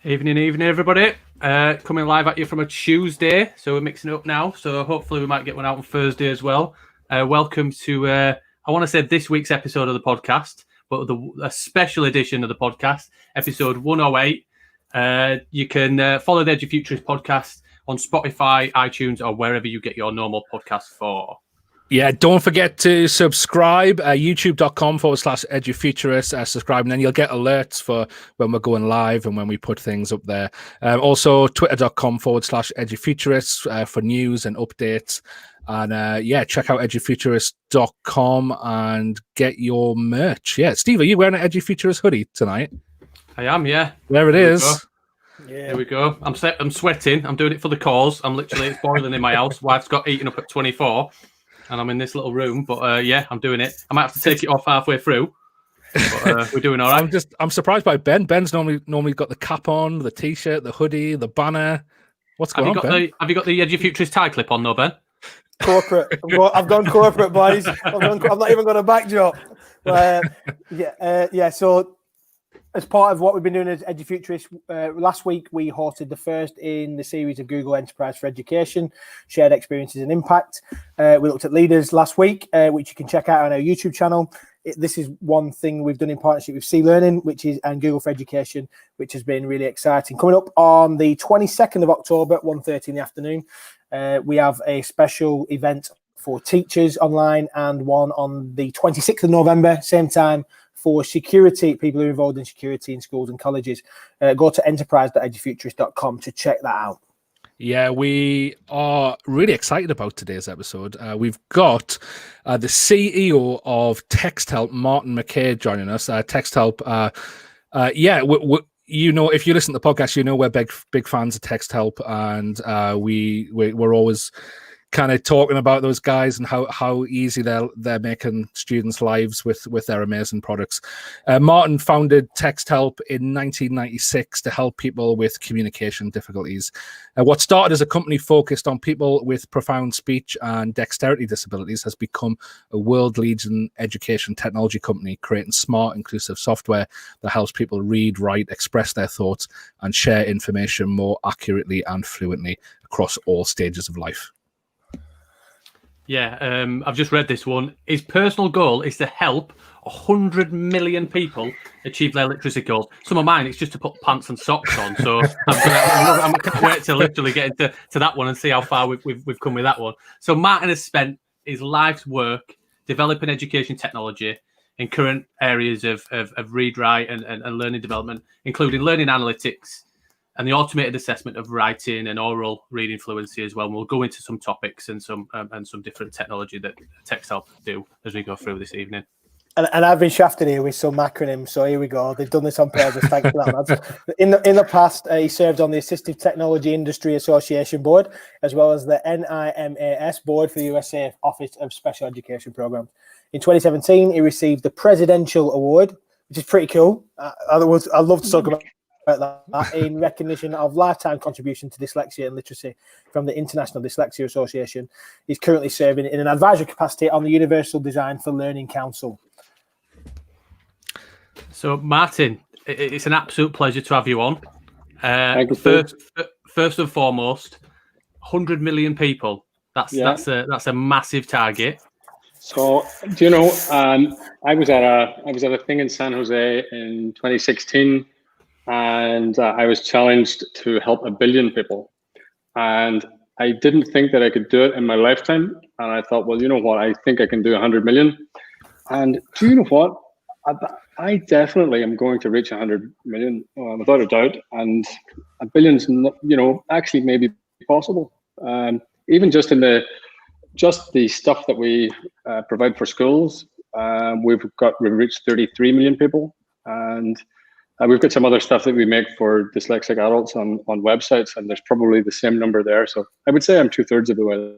Evening, everybody. Coming live at you from a Tuesday, so we're mixing it up now. So hopefully we might get one out on Thursday as well. Welcome to, I want to say this week's episode of the podcast, but a special edition of the podcast, episode 108. You can follow the Edufuturists podcast on Spotify, iTunes, or wherever you get your normal podcast for. Yeah, don't forget to subscribe, youtube.com/edufuturists, subscribe, and then you'll get alerts for when we're going live and when we put things up there. Also, twitter.com/edufuturists for news and updates. And check out edufuturists.com and get your merch. Yeah, Steve, are you wearing an Edufuturist hoodie tonight? I am, yeah. There it is. Here we go. I'm sweating. I'm doing it for the cause. It's boiling in my house. Wife's got eaten up at 24. And I'm in this little room, but I'm doing it. I might have to take it off halfway through, but we're doing all right. I'm surprised by Ben. Ben's normally got the cap on, the t-shirt, the hoodie, the banner. What's going on, Ben? Have you got the Edufuturist tie clip on, though, Ben? Corporate. I've gone corporate, boys. I've not even got a backdrop. So, as part of what we've been doing as Edufuturists, last week we hosted the first in the series of Google Enterprise for Education, Shared Experiences and Impact. We looked at leaders last week, which you can check out on our YouTube channel. This is one thing we've done in partnership with C Learning, and Google for Education, which has been really exciting. Coming up on the 22nd of October at 1:30 in the afternoon, we have a special event for teachers online and one on the 26th of November, same time, for security, people who are involved in security in schools and colleges. Go to enterprise.edufuturists.com to check that out. Yeah, we are really excited about today's episode. We've got the CEO of Texthelp, Martin McKay, joining us. Texthelp, if you listen to the podcast, you know we're big fans of Texthelp, and we're always kind of talking about those guys and how easy they're making students' lives with their amazing products. Martin founded Texthelp in 1996 to help people with communication difficulties. What started as a company focused on people with profound speech and dexterity disabilities has become a world-leading education technology company, creating smart, inclusive software that helps people read, write, express their thoughts, and share information more accurately and fluently across all stages of life. Yeah, I've just read this one. His personal goal is to help 100 million people achieve their literacy goals. Some of mine, it's just to put pants and socks on. So I can't wait to literally get into that one and see how far we've come with that one. So Martin has spent his life's work developing education technology in current areas of read, write, and learning development, including learning analytics, and the automated assessment of writing and oral reading fluency as well. And we'll go into some topics and some different technology that Texthelp do as we go through this evening. And I've been shafted here with some acronyms, so here we go. They've done this on purpose. Thanks for that, lads. In the past, he served on the Assistive Technology Industry Association board, as well as the NIMAS board for the USA Office of Special Education Programs. In 2017, he received the Presidential Award, which is pretty cool. I'd love to talk about that in recognition of lifetime contribution to dyslexia and literacy from the International Dyslexia Association. He's currently serving in an advisory capacity on the Universal Design for Learning Council. So, Martin, it's an absolute pleasure to have you on. Thank you, first and foremost, 100 million people. That's a massive target. So, do you know? I was at a thing in San Jose in 2016. And I was challenged to help 1 billion people. And I didn't think that I could do it in my lifetime. And I thought, well, you know what? I think I can do 100 million. And do you know what? I definitely am going to reach 100 million without a doubt. And 1 billion's, actually maybe possible. Even just in the stuff that we provide for schools, we've reached 33 million people. And we've got some other stuff that we make for dyslexic adults on websites, and there's probably the same number there. So I would say I'm 2/3 of the way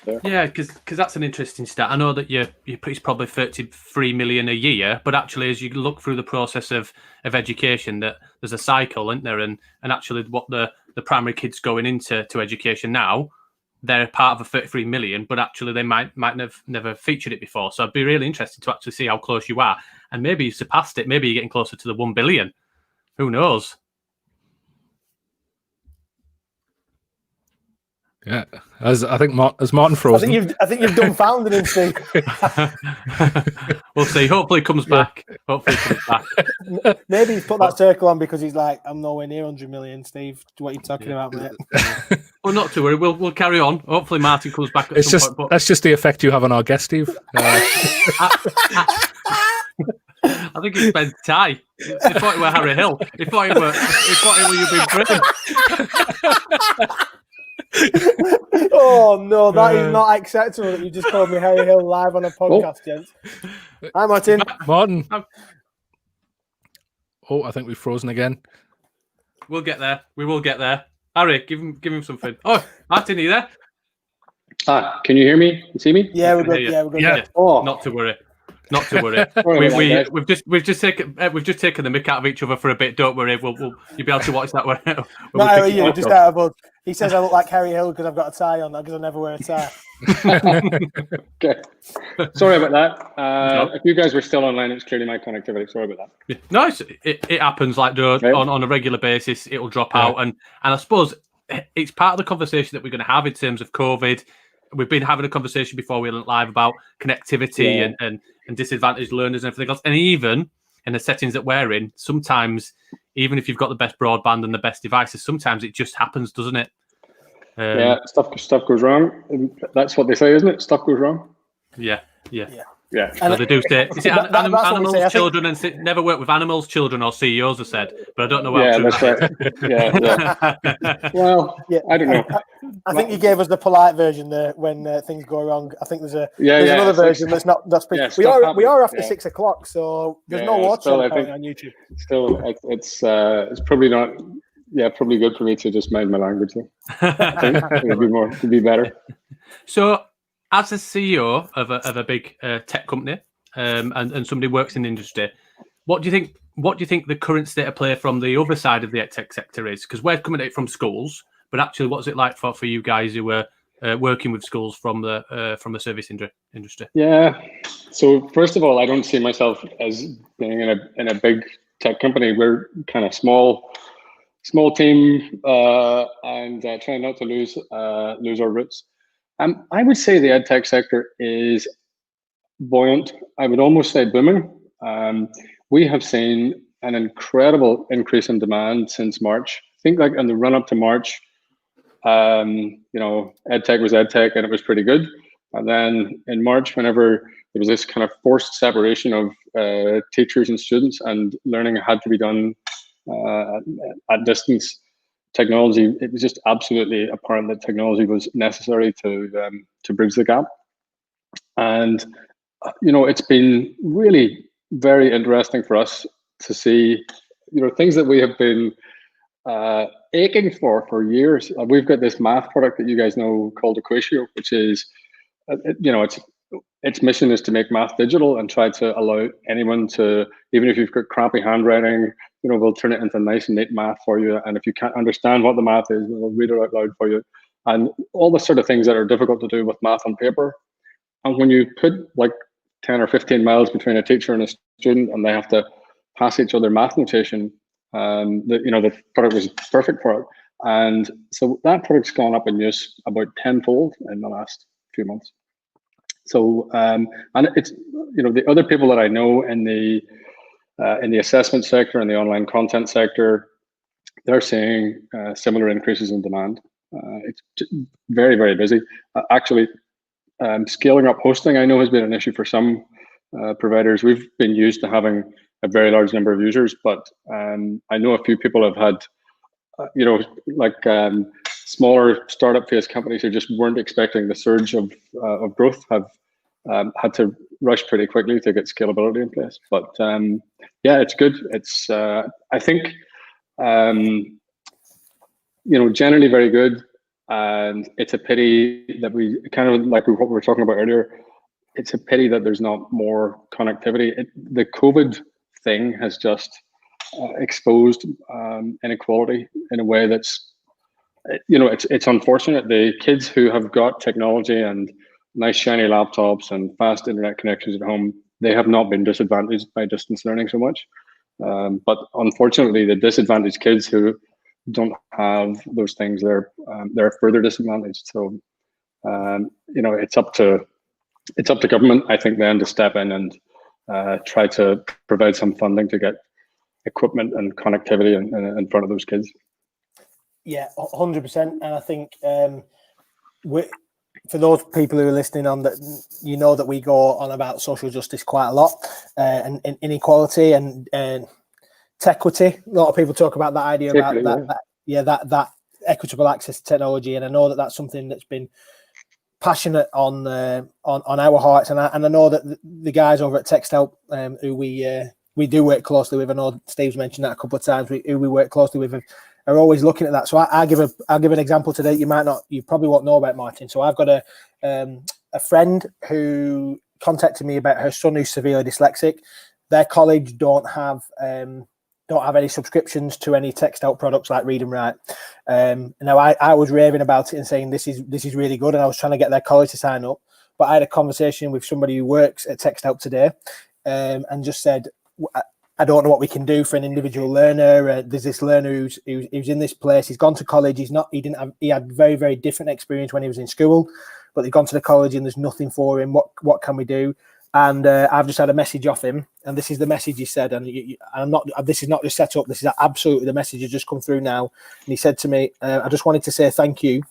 there. Yeah, because that's an interesting stat. I know that it's probably 33 million a year, but actually, as you look through the process of education, that there's a cycle, isn't there? And actually, what the primary kids going into education now, they're part of a 33 million, but actually they might have never featured it before. So I'd be really interested to actually see how close you are. And maybe you surpassed it. Maybe you're getting closer to the 1 billion. Who knows? Yeah, as I think as Martin frozen. I think you've dumbfounded him, Steve. We'll see. Hopefully, he comes back. Hopefully, he comes back. Maybe he's put that circle on because he's like, I'm nowhere near 100 million, Steve. What are you talking about, mate? Well, not to worry. We'll carry on. Hopefully, Martin comes back. It's just that's just the effect you have on our guest, Steve. I think he spent Ty. He thought he were Harry Hill. He thought he were you've been Britain. Oh no, that is not acceptable that you just called me Harry Hill live on a podcast, gents. Hi, Martin. Martin. Oh, I think we've frozen again. We'll get there. We will get there. Harry, give him something. Oh, Martin, are you there? Can you hear me? You see me? Yeah, we're good. Yeah, we're good. Yeah. Oh, Not to worry. Not to worry. we've just taken the mick out of each other for a bit. Don't worry. You'll be able to watch that when Not you, just out of us. He says I look like Harry Hill because I've got a tie on, because I never wear a tie. Okay. Sorry about that. No. If you guys were still online, it's clearly my connectivity. Sorry about that. No, it happens like on a regular basis. It'll drop out, and I suppose it's part of the conversation that we're going to have in terms of COVID. We've been having a conversation before we went live about connectivity and disadvantaged learners and everything else. And even in the settings that we're in, sometimes, even if you've got the best broadband and the best devices, sometimes it just happens, doesn't it? Stuff goes wrong. That's what they say, isn't it? Stuff goes wrong. Yeah. And they do say, animals, children, and never work with animals, children, or CEOs have said, but I don't know what. Yeah, that's right. Yeah. Well, I don't know. I think you gave us the polite version there when things go wrong. I think there's another version that's not. We are after 6 o'clock, so there's no watching on YouTube. Still, it's probably not. Yeah, probably good for me to just mind my language. It'd be better. So, as a CEO of a big tech company, and somebody works in the industry, what do you think the current state of play from the other side of the tech sector is? Because we're coming at it from schools, but actually, what's it like for you guys who are working with schools from the service industry? Yeah. So first of all, I don't see myself as being in a big tech company. We're kind of small team, and trying not to lose our roots. I would say the edtech sector is buoyant. I would almost say booming. We have seen an incredible increase in demand since March. I think like in the run up to March, edtech was edtech and it was pretty good. And then in March, whenever there was this kind of forced separation of teachers and students, and learning had to be done at distance, technology, it was just absolutely apparent that technology was necessary to bridge the gap. And it's been really very interesting for us to see things that we have been aching for years. We've got this math product that you guys know called Equitable, which is its mission is to make math digital and try to allow anyone to, even if you've got crappy handwriting, we'll turn it into nice and neat math for you. And if you can't understand what the math is, we'll read it out loud for you. And all the sort of things that are difficult to do with math on paper. And when you put like 10 or 15 miles between a teacher and a student, and they have to pass each other math notation, the product was perfect for it. And so that product's gone up in use about tenfold in the last few months. So, and it's, the other people that I know in the assessment sector and the online content sector, they're seeing similar increases in demand. It's very, very busy. Actually, scaling up hosting, I know, has been an issue for some providers. We've been used to having a very large number of users, but I know a few people have had, smaller startup phase companies who just weren't expecting the surge of growth have had to rush pretty quickly to get scalability in place. But it's good. It's I think generally very good, and it's a pity that we kind of like what we were talking about earlier. It's a pity that there's not more connectivity. The COVID thing has just exposed inequality in a way that's, it's unfortunate. The kids who have got technology and nice shiny laptops and fast internet connections at home, they have not been disadvantaged by distance learning so much. But unfortunately, the disadvantaged kids who don't have those things, they're further disadvantaged. So you know, it's up to government, I think, then to step in and try to provide some funding to get equipment and connectivity in front of those kids. Yeah, 100%. And I think for those people who are listening on, that you know that we go on about social justice quite a lot, and inequality and equity. A lot of people talk about that idea about that equitable access to technology, and I know that that's something that's been passionate on our hearts, and I know that the guys over at Texthelp, who we do work closely with, I know Steve's mentioned that a couple of times, who we work closely with, are always looking at that. So I'll give an example today. You probably won't know about, Martin. So I've got a friend who contacted me about her son who's severely dyslexic. Their college don't have any subscriptions to any Texthelp products like Read and Write. Now I was raving about it and saying this is really good, and I was trying to get their college to sign up. But I had a conversation with somebody who works at Texthelp today, and just said, I don't know what we can do for an individual learner. There's this learner who's in this place. He's gone to college. He had very, very different experience when he was in school, but they've gone to the college and there's nothing for him. What can we do? And I've just had a message off him, and this is the message he said. And this is not just set up. This is absolutely the message has just come through now. And he said to me, I just wanted to say thank you.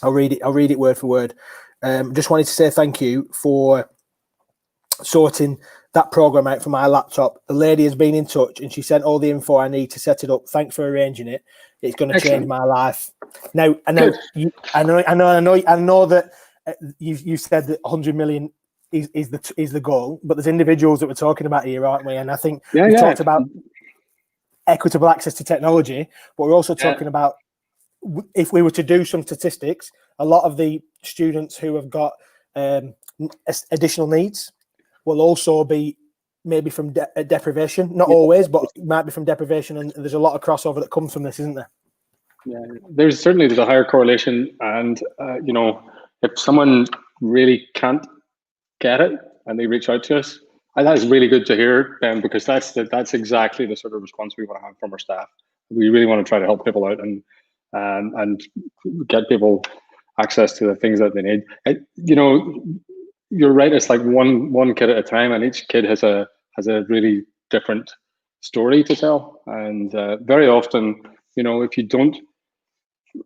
I'll read it word for word. Just wanted to say thank you for sorting that program out for my laptop. The lady has been in touch and she sent all the info I need to set it up. Thanks for arranging it. It's going to change my life. Now, I know that you said that 100 million is the goal, but there's individuals that we're talking about here, aren't we? And I think we talked about equitable access to technology, but we're also talking about, if we were to do some statistics, a lot of the students who have got additional needs will also be maybe from deprivation. Not always, but might be from deprivation, and there's a lot of crossover that comes from this, isn't there? Yeah, there's a higher correlation, and you know, if someone really can't get it and they reach out to us, and that's really good to hear, because that's exactly the sort of response we want to have from our staff. We really want to try to help people out and get people access to the things that they need. You know, you're right. It's like one kid at a time, and each kid has a really different story to tell. And very often, you know, if you don't,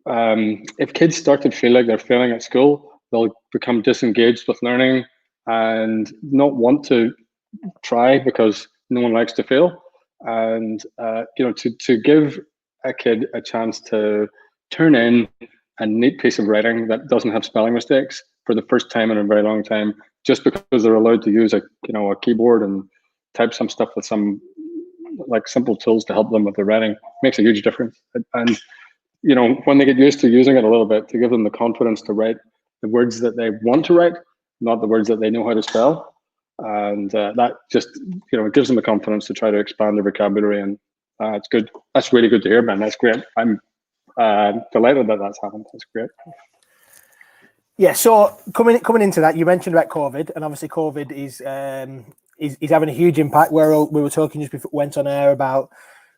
if kids start to feel like they're failing at school, they'll become disengaged with learning and not want to try because no one likes to fail. And you know, to give a kid a chance to turn in a neat piece of writing that doesn't have spelling mistakes for the first time in a very long time, just because they're allowed to use a keyboard and type some stuff with some like simple tools to help them with their writing, makes a huge difference. And you know, when they get used to using it a little bit, to give them the confidence to write the words that they want to write, not the words that they know how to spell. And that just, you know, it gives them the confidence to try to expand their vocabulary, and it's good. That's really good to hear, man. That's great. I'm delighted that that's happened. That's great. Yeah. So coming into that, you mentioned about COVID, and obviously COVID is having a huge impact. We were talking just before we went on air about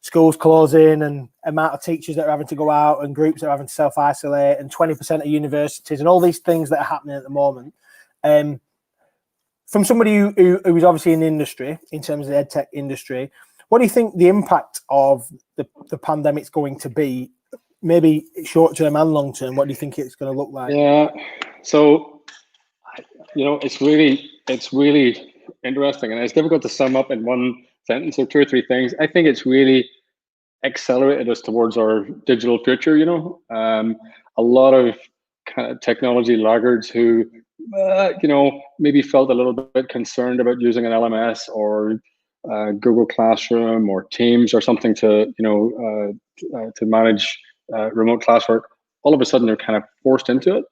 schools closing and amount of teachers that are having to go out and groups that are having to self-isolate, and 20% of universities, and all these things that are happening at the moment. From somebody who is obviously in the industry, in terms of the ed tech industry, what do you think the impact of the pandemic's going to be? Maybe short term and long term. What do you think it's going to look like? Yeah, so you know, it's really interesting, and it's difficult to sum up in one sentence or two or three things. I think it's really accelerated us towards our digital future. You know, a lot of kind of technology laggards who you know, maybe felt a little bit concerned about using an LMS or Google Classroom or Teams or something to, you know, to manage remote classwork. All of a sudden, they're kind of forced into it.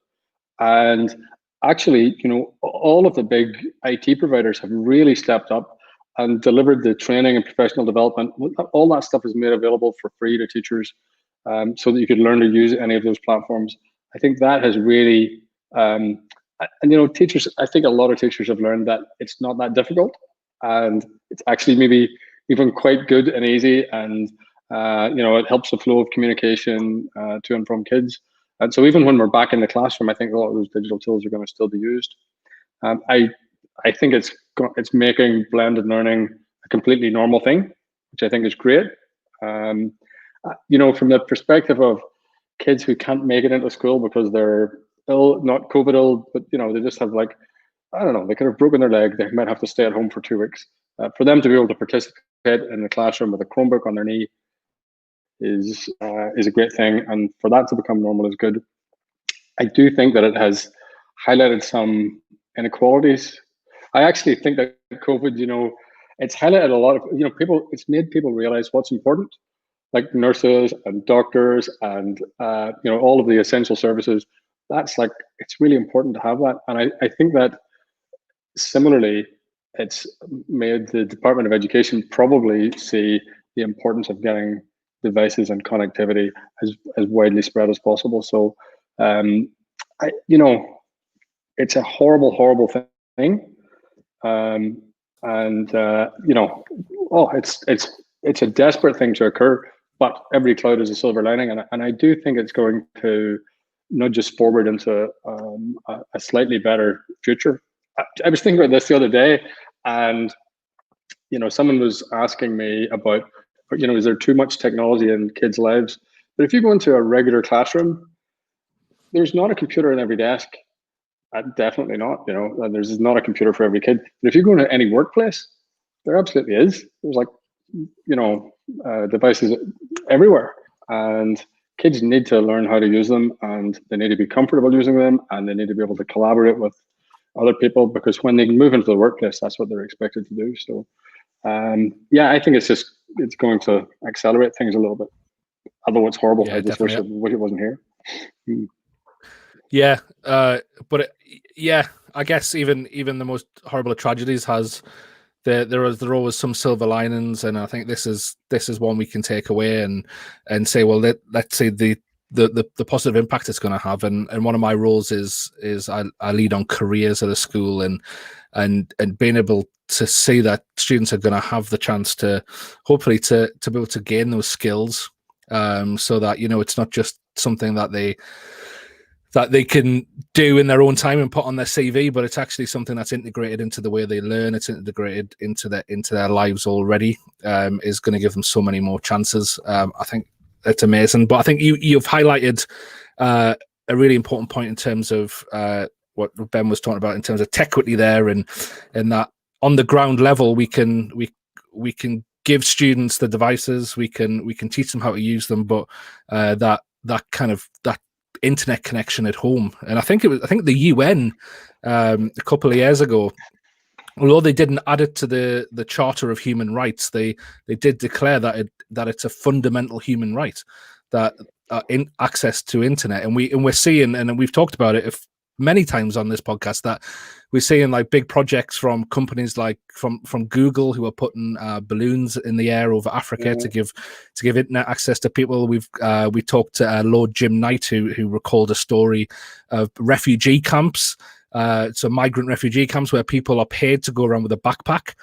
And actually, you know, all of the big IT providers have really stepped up and delivered the training and professional development. All that stuff is made available for free to teachers, so that you could learn to use any of those platforms. I think that has really, and you know, teachers, I think a lot of teachers have learned that it's not that difficult, and it's actually maybe even quite good and easy. And It helps the flow of communication to and from kids. And so even when we're back in the classroom, I think a lot of those digital tools are going to still be used. I think it's making blended learning a completely normal thing, which I think is great. From the perspective of kids who can't make it into school because they're ill, not COVID ill, but they just have I don't know, they could have broken their leg. They might have to stay at home for 2 weeks. For them to be able to participate in the classroom with a Chromebook on their knee is a great thing, and for that to become normal is good. I do think that it has highlighted some inequalities. I actually think that COVID, it's highlighted a lot of people. It's made people realize what's important, like nurses and doctors and all of the essential services. That's it's really important to have that, and I think that similarly, it's made the Department of Education probably see the importance of getting devices and connectivity as widely spread as possible. So, it's a horrible, horrible thing, it's a desperate thing to occur. But every cloud is a silver lining, and I do think it's going to nudge us forward into a slightly better future. I was thinking about this the other day, and someone was asking me about, is there too much technology in kids' lives? But if you go into a regular classroom, there's not a computer in every desk. Definitely not. There's not a computer for every kid. But if you go into any workplace, there absolutely is. There's devices everywhere, and kids need to learn how to use them, and they need to be comfortable using them, and they need to be able to collaborate with other people, because when they move into the workplace, that's what they're expected to do. So I think it's going to accelerate things a little bit, although it's horrible. I just wish it wasn't here. Yeah, but I guess even the most horrible of tragedies has there are always some silver linings, and I think this is one we can take away and say, well, let's say the positive impact it's going to have. And one of my roles is I lead on careers at a school, and being able to see that students are going to have the chance to hopefully to be able to gain those skills, so that it's not just something that they can do in their own time and put on their CV, but it's actually something that's integrated into the way they learn. It's integrated into their lives already. Is going to give them so many more chances. I think it's amazing. But I think you've highlighted a really important point in terms of what Ben was talking about in terms of Tequity there, and that on the ground level we can give students the devices, we can teach them how to use them, but that internet connection at home. And I think the UN a couple of years ago, although they didn't add it to the Charter of Human Rights, they did declare that it's a fundamental human right, that in access to internet. And we're seeing, and we've talked about it many times on this podcast, that we're seeing big projects from companies from Google, who are putting balloons in the air over Africa to give internet access to people. We talked to Lord Jim Knight, who recalled a story of refugee camps, so migrant refugee camps where people are paid to go around with a backpack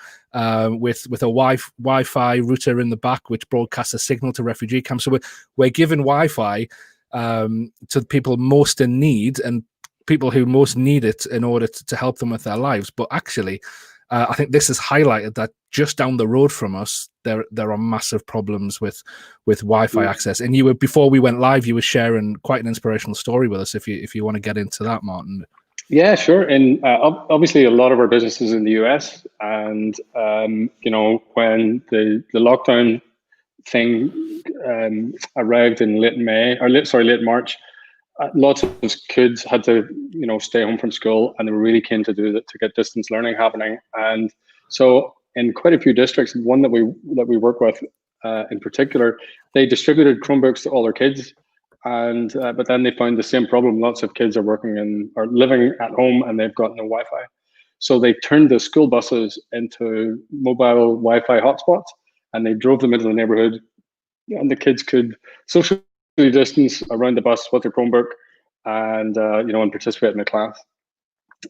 with a Wi-Fi router in the back, which broadcasts a signal to refugee camps. So we're giving Wi-Fi to people most in need, and people who most need it in order to help them with their lives. But actually, I think this has highlighted that just down the road from us, there are massive problems with Wi-Fi access. And before we went live, you were sharing quite an inspirational story with us. If you want to get into that, Martin. Yeah, sure. And obviously, a lot of our business is in the US, and when the lockdown thing arrived in late March. Lots of kids had to, stay home from school, and they were really keen to do that, to get distance learning happening. And so, in quite a few districts, one that we work with in particular, they distributed Chromebooks to all their kids, and but then they found the same problem. Lots of kids are living at home, and they've got no Wi-Fi. So they turned the school buses into mobile Wi-Fi hotspots, and they drove them into the neighborhood, and the kids could socially distance around the bus with their Chromebook, and and participate in the class.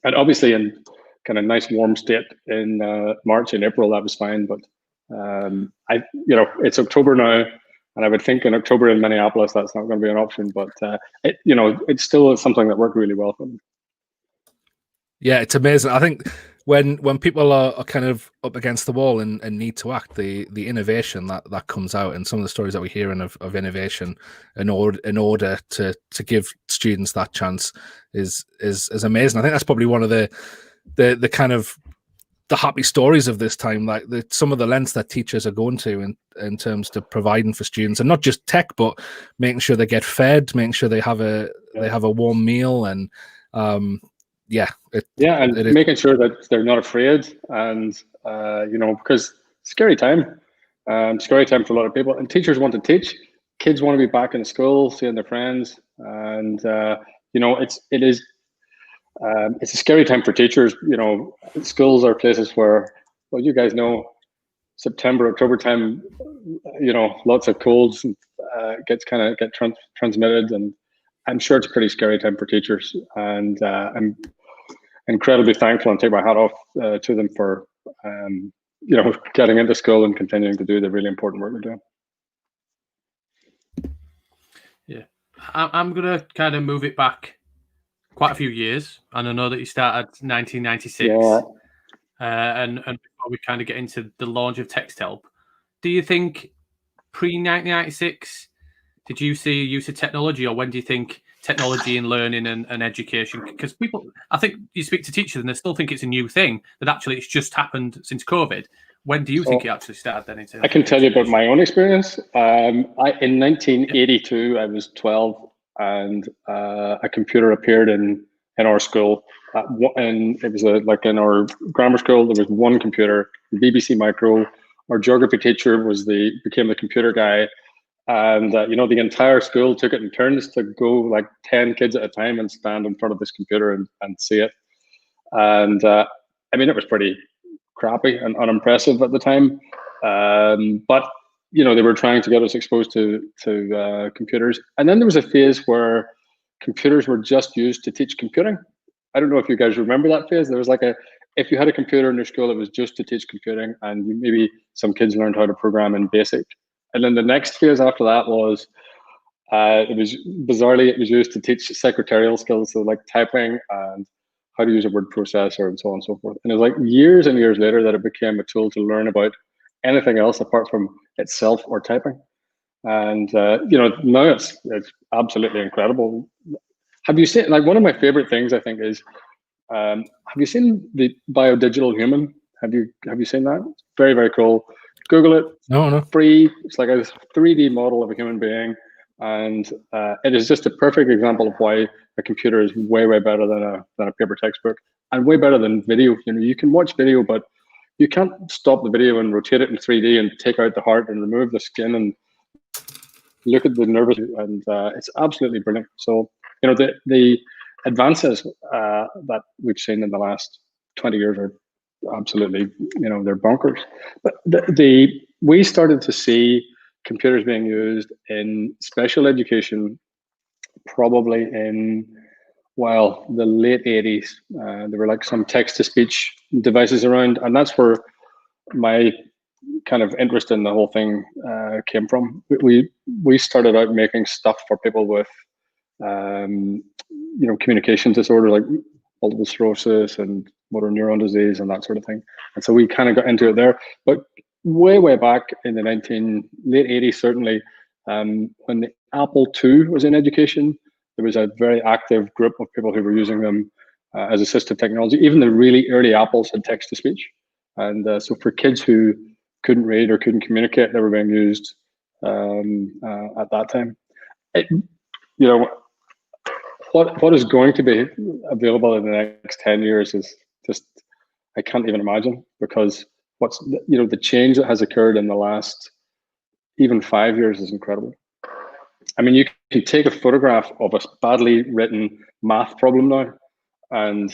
And obviously, in kind of nice warm state in March and April, that was fine. But it's October now. And I would think in October in Minneapolis, that's not going to be an option, but it still is something that worked really well for them. Yeah, it's amazing. I think when people are kind of up against the wall and need to act, the innovation that comes out, and some of the stories that we're hearing of innovation in order to give students that chance is amazing. I think that's probably one of the kind of the happy stories of this time, like some of the lengths that teachers are going to in terms of providing for students, and not just tech, but making sure they get fed, making sure they have a warm meal, and and making sure that they're not afraid, and because scary time for a lot of people, and teachers want to teach, kids want to be back in school, seeing their friends, and it's a scary time for teachers. Schools are places where, well, you guys know, September, October time, lots of colds get transmitted, and I'm sure it's a pretty scary time for teachers. And I'm incredibly thankful and take my hat off to them for getting into school and continuing to do the really important work they're doing. Yeah, I'm gonna kind of move it back quite a few years, and I know that you started 1996. Yeah. And before we kind of get into the launch of Texthelp, do you think pre-1996 did you see use of technology, or when do you think technology in learning and education? Because people, I think you speak to teachers and they still think it's a new thing, that actually it's just happened since COVID. When do you think it actually started then? I can tell you about my own experience. In 1982, I was 12, and a computer appeared in our school. And it was like in our grammar school, there was one computer, BBC Micro. Our geography teacher became the computer guy. And, the entire school took it in turns to go like 10 kids at a time and stand in front of this computer and see it. And it was pretty crappy and unimpressive at the time. But they were trying to get us exposed to computers. And then there was a phase where computers were just used to teach computing. I don't know if you guys remember that phase. There was if you had a computer in your school, it was just to teach computing, and maybe some kids learned how to program in BASIC. And then the next phase after that was, it was used to teach secretarial skills, so like typing and how to use a word processor and so on and so forth. And it was like years and years later that it became a tool to learn about anything else apart from itself or typing. And now it's absolutely incredible. Have you seen, one of my favorite things I think is, have you seen the biodigital human? Have you seen that? It's very, very cool. Google it. No. Free. It's like a 3D model of a human being, and it is just a perfect example of why a computer is way, way better than a paper textbook, and way better than video. You can watch video, but you can't stop the video and rotate it in 3D and take out the heart and remove the skin and look at the nervous, and it's absolutely brilliant. So the advances that we've seen in the last 20 years are absolutely, they're bonkers. But we started to see computers being used in special education probably in, the late 80s. There were some text-to-speech devices around, and that's where my kind of interest in the whole thing came from. We started out making stuff for people with communication disorders like multiple sclerosis and motor neuron disease and that sort of thing. And so we kind of got into it there. But way back in the late 80s, certainly, when the Apple II was in education, there was a very active group of people who were using them as assistive technology. Even the really early Apples had text-to-speech. And so for kids who couldn't read or couldn't communicate, they were being used at that time. What is going to be available in the next 10 years is just, I can't even imagine, because the change that has occurred in the last even 5 years is incredible. I mean, you can take a photograph of a badly written math problem now, and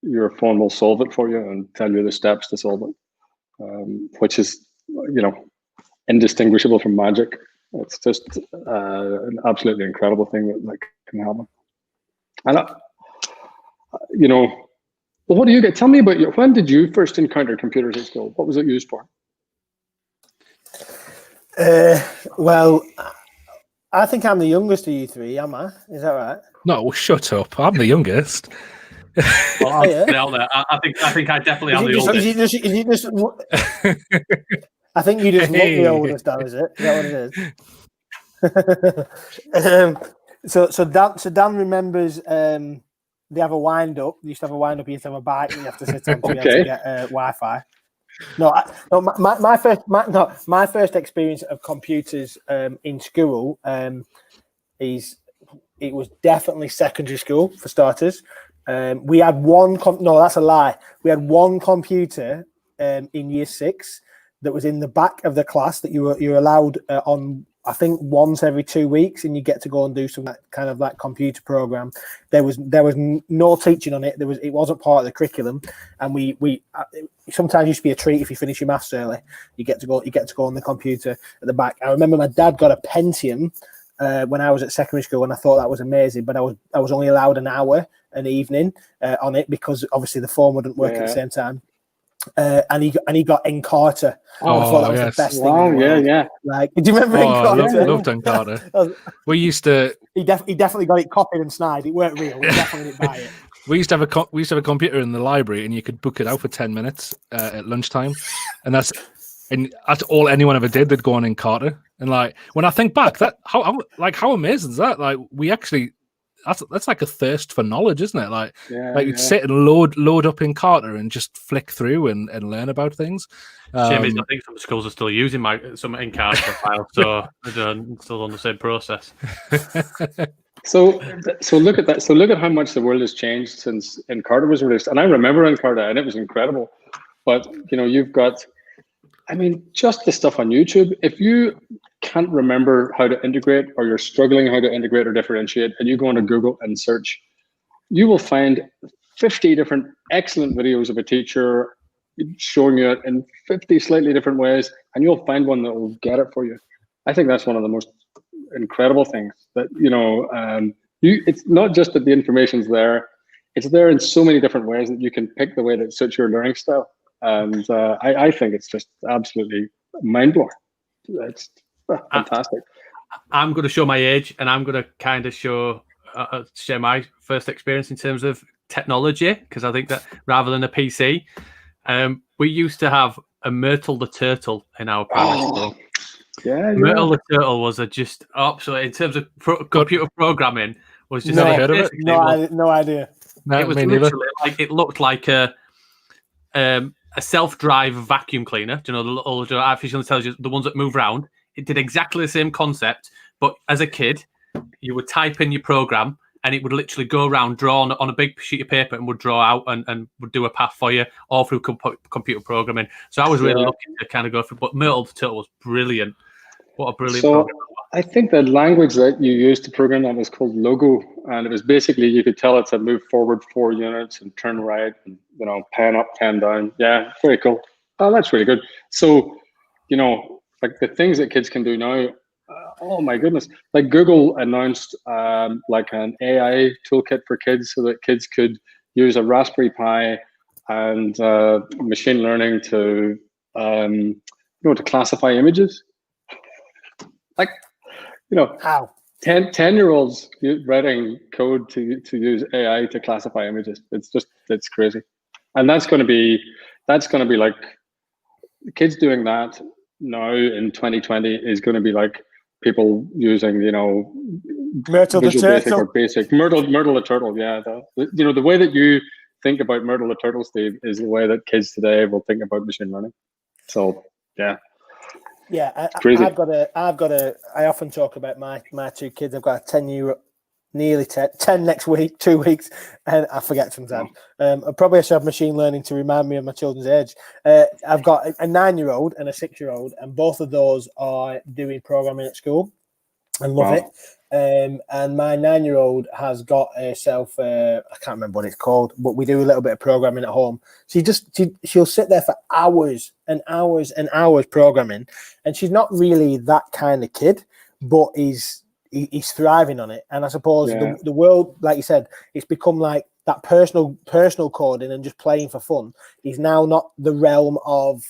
your phone will solve it for you and tell you the steps to solve it, which is, indistinguishable from magic. It's just an absolutely incredible thing that can happen. And well, what do you get? Tell me about when did you first encounter computers at school? What was it used for? Well, I think I'm the youngest of you three, am I? Is that right? No, well, shut up. I'm the youngest. Well, I'll put it out there. I think I definitely am the oldest. I think you just look the oldest, Dan, is it? Is that what it is? So Dan remembers they have a wind up. They used to have a wind up. You used to have a bike that you have to sit on to be able to get Wi-Fi. My first experience of computers in school it was definitely secondary school for starters. We had one. That's a lie. We had one computer in year 6 that was in the back of the class that you're allowed on. I think once every 2 weeks, and you get to go and do some kind of like computer program. There was no teaching on it. It wasn't part of the curriculum, and we sometimes used to be a treat if you finish your maths early. You get to go on the computer at the back. I remember my dad got a Pentium when I was at secondary school, and I thought that was amazing. But I was only allowed an hour an evening on it because obviously the phone wouldn't work at the same time. And he got Encarta. I thought that was the best thing. In the world. Yeah. Like, do you remember Encarta? I loved Encarta. We used to. He definitely got it copied and snide. It weren't real. We definitely didn't buy it. We used to have a computer in the library, and you could book it out for 10 minutes at lunchtime, and that's all anyone ever did. They'd go on Encarta, and like when I think back, that how amazing is that? Like we actually. That's like a thirst for knowledge, isn't it? Like, you'd sit and load up in Carter and just flick through and learn about things. Shame is, I think some schools are still using some in Carter files, so they're still on the same process. So look at that. So look at how much the world has changed since Encarta was released. And I remember Encarta, and it was incredible. But you've got, just the stuff on YouTube. If you can't remember how to integrate, or you're struggling how to integrate or differentiate, and you go into Google and search, you will find 50 different excellent videos of a teacher showing you it in 50 slightly different ways, and you'll find one that will get it for you. I think that's one of the most incredible things that, it's not just that the information's there, it's there in so many different ways that you can pick the way that suits your learning style. And I think it's just absolutely mind-blowing. It's fantastic. I'm going to show my age, and I'm going to kind of share my first experience in terms of technology, because I think that rather than a PC, we used to have a Myrtle the Turtle in our primary school. Yeah, Myrtle the Turtle was so in terms of computer programming, was just heard of it? No idea. It was literally like, it looked like a self-drive vacuum cleaner. Do you know the little artificial intelligence, the ones that move around? It did exactly the same concept, but as a kid, you would type in your program, and it would literally go around, draw on a big sheet of paper, and would draw out and would do a path for you, all through computer programming. So I was really looking to kind of go through, but Myrtle the Turtle was brilliant. What a brilliant program. I think the language that you used to program that was called Logo, and it was basically, you could tell it to move forward 4 units and turn right, and pen up, pen down. Yeah, very cool. Oh, that's really good. So, like the things that kids can do now, oh my goodness. Like Google announced like an AI toolkit for kids, so that kids could use a Raspberry Pi and machine learning to to classify images. Like, how 10-year-olds writing code to use AI to classify images. It's crazy. And that's going to be like, kids doing that now in 2020 is going to be like people using, Myrtle the Turtle. Basic Myrtle the Turtle. Yeah. The way that you think about Myrtle the Turtle, Steve, is the way that kids today will think about machine learning. So, yeah. Yeah, crazy. I often talk about my 2 kids. I've got a 10-year, nearly 10 next week, 2 weeks, and I forget sometimes. I probably should have machine learning to remind me of my children's age. I've got a 9-year-old and a 6-year-old, and both of those are doing programming at school and love it. And my 9-year-old has got herself, I can't remember what it's called, but we do a little bit of programming at home. She'll sit there for hours and hours and hours programming, and she's not really that kind of kid, but he's thriving on it. And I suppose the world, like you said, it's become like that personal coding and just playing for fun is now not the realm of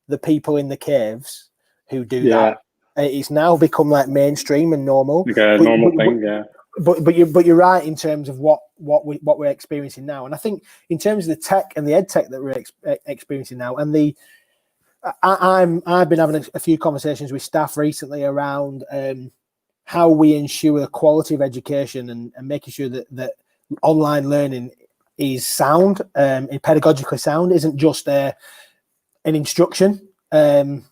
the people in the caves who do that. It's now become like mainstream and normal. Like a normal thing, yeah. But you're right in terms of what we're experiencing now, and I think in terms of the tech and the ed tech that we're experiencing now, and I've been having a few conversations with staff recently around how we ensure the quality of education and making sure that online learning is sound, pedagogically sound, isn't just an instruction. It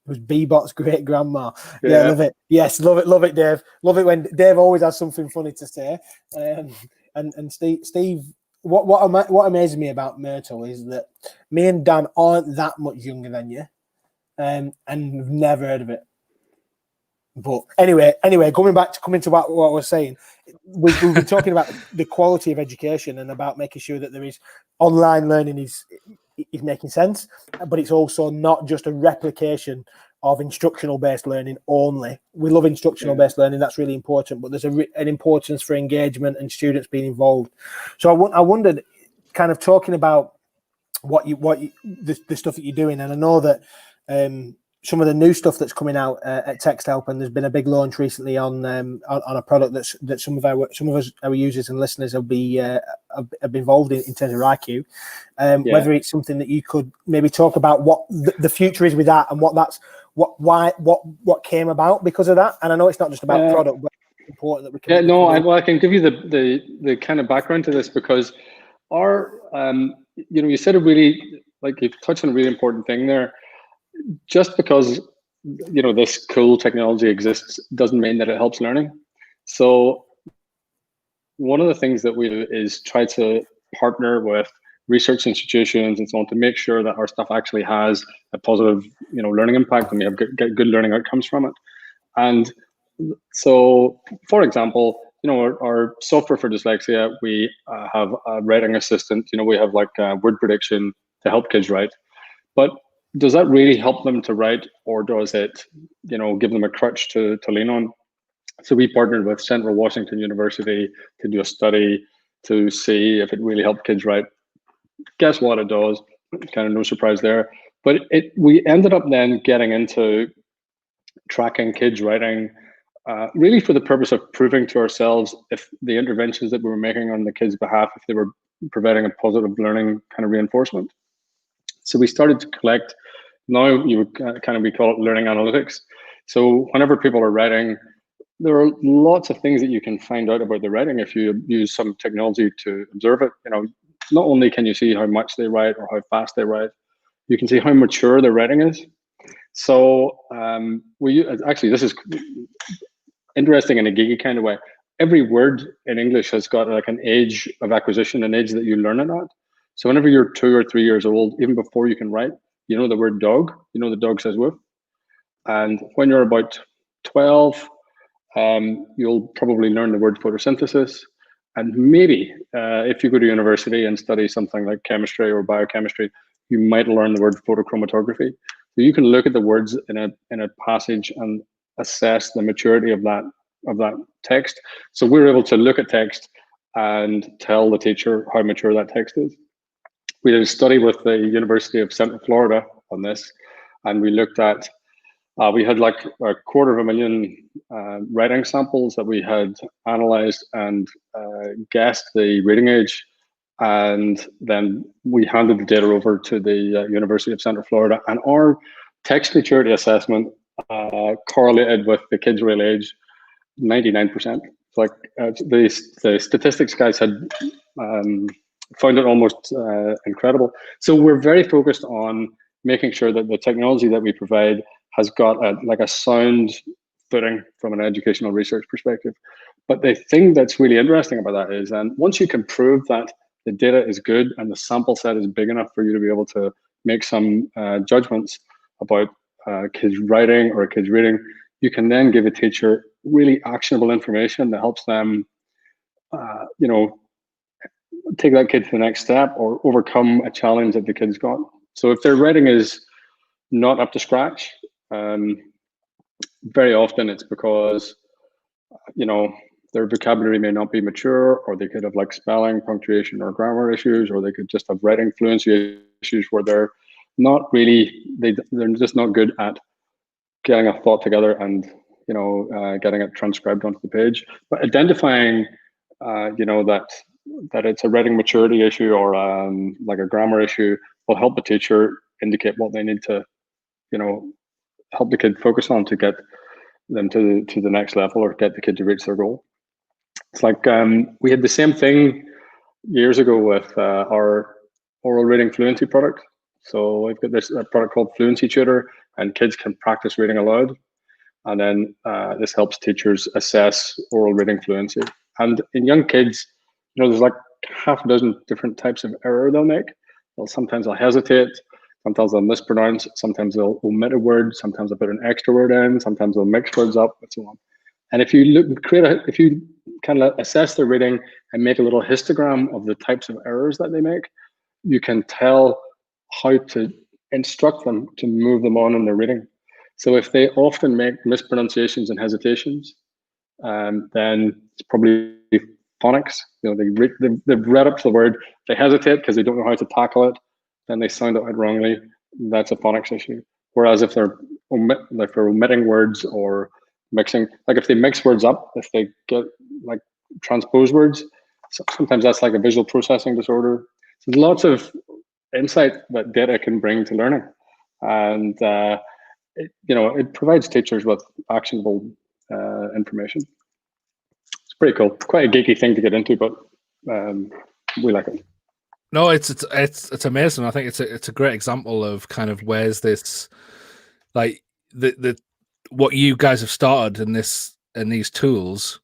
was Bebot's great grandma. Yeah, love it. Yes, love it, Dave. Love it when Dave always has something funny to say. And Steve, what amazes me about Myrtle is that me and Dan aren't that much younger than you, and we've never heard of it. But anyway, coming to what I was saying, we've been talking about the quality of education and about making sure that there is online learning is making sense, but it's also not just a replication of instructional based learning only. We love instructional based learning, that's really important, but there's an importance for engagement and students being involved. So I wondered, kind of talking about the stuff that you're doing, and I know that some of the new stuff that's coming out at Texthelp, and there's been a big launch recently on a product that some of our users and listeners have been involved in terms of IQ. Whether it's something that you could maybe talk about what the future is with that, and what came about because of that. And I know it's not just about product, but it's important that we can. I can give you the kind of background to this, because our you said a really, like, you've touched on a really important thing there. Just because this cool technology exists doesn't mean that it helps learning. So one of the things that we do is try to partner with research institutions and so on to make sure that our stuff actually has a positive learning impact, and we have good learning outcomes from it. And so, for example, our software for dyslexia, we have a writing assistant. We have like word prediction to help kids write, but does that really help them to write, or does it, give them a crutch to lean on? So we partnered with Central Washington University to do a study to see if it really helped kids write. Guess what, it does. Kind of no surprise there. But we ended up then getting into tracking kids writing, really for the purpose of proving to ourselves if the interventions that we were making on the kids' behalf, if they were providing a positive learning kind of reinforcement. So we started to collect, now we call it learning analytics. So whenever people are writing, there are lots of things that you can find out about the writing if you use some technology to observe it. Not only can you see how much they write or how fast they write, you can see how mature their writing is. So actually, this is interesting in a geeky kind of way. Every word in English has got like an age of acquisition, an age that you learn it at. So whenever you're 2 or 3 years old, even before you can write, the word dog, the dog says woof. And when you're about 12, you'll probably learn the word photosynthesis. And maybe if you go to university and study something like chemistry or biochemistry, you might learn the word photochromatography. So you can look at the words in a passage and assess the maturity of that text. So we're able to look at text and tell the teacher how mature that text is. We did a study with the University of Central Florida on this, and we looked at, we had like 250,000 writing samples that we had analyzed and guessed the reading age. And then we handed the data over to the University of Central Florida, and our text maturity assessment correlated with the kids' real age, 99%. It's like the statistics guys had found it almost incredible. So we're very focused on making sure that the technology that we provide has got a sound footing from an educational research perspective. But the thing that's really interesting about that is, and once you can prove that the data is good and the sample set is big enough for you to be able to make some judgments about kids writing or kids reading, you can then give a teacher really actionable information that helps them, take that kid to the next step or overcome a challenge that the kid's got. So if their writing is not up to scratch, very often it's because, their vocabulary may not be mature, or they could have like spelling, punctuation, or grammar issues, or they could just have writing fluency issues where they're not really, they're just not good at getting a thought together and getting it transcribed onto the page. But identifying that it's a reading maturity issue or like a grammar issue will help the teacher indicate what they need to help the kid focus on to get them to the next level or get the kid to reach their goal. It's like we had the same thing years ago with our oral reading fluency product. So we've got this product called Fluency Tutor, and kids can practice reading aloud. And then this helps teachers assess oral reading fluency. And in young kids, there's like half a dozen different types of error they'll make. Sometimes they'll hesitate, sometimes they'll mispronounce, sometimes they'll omit a word, sometimes they'll put an extra word in, sometimes they'll mix words up, and so on. And if you if you kind of assess their reading and make a little histogram of the types of errors that they make, you can tell how to instruct them to move them on in their reading. So if they often make mispronunciations and hesitations, then it's probably phonics. They've read up to the word, they hesitate because they don't know how to tackle it, then they sound it out wrongly. That's a phonics issue. Whereas if they're omitting words or mixing, like if they mix words up, if they get like transpose words, sometimes that's like a visual processing disorder. So there's lots of insight that data can bring to learning, and it provides teachers with actionable information. It's pretty cool. Quite a geeky thing to get into, but we like it. No, it's amazing. I think it's a great example of kind of where's this, like the what you guys have started in these tools,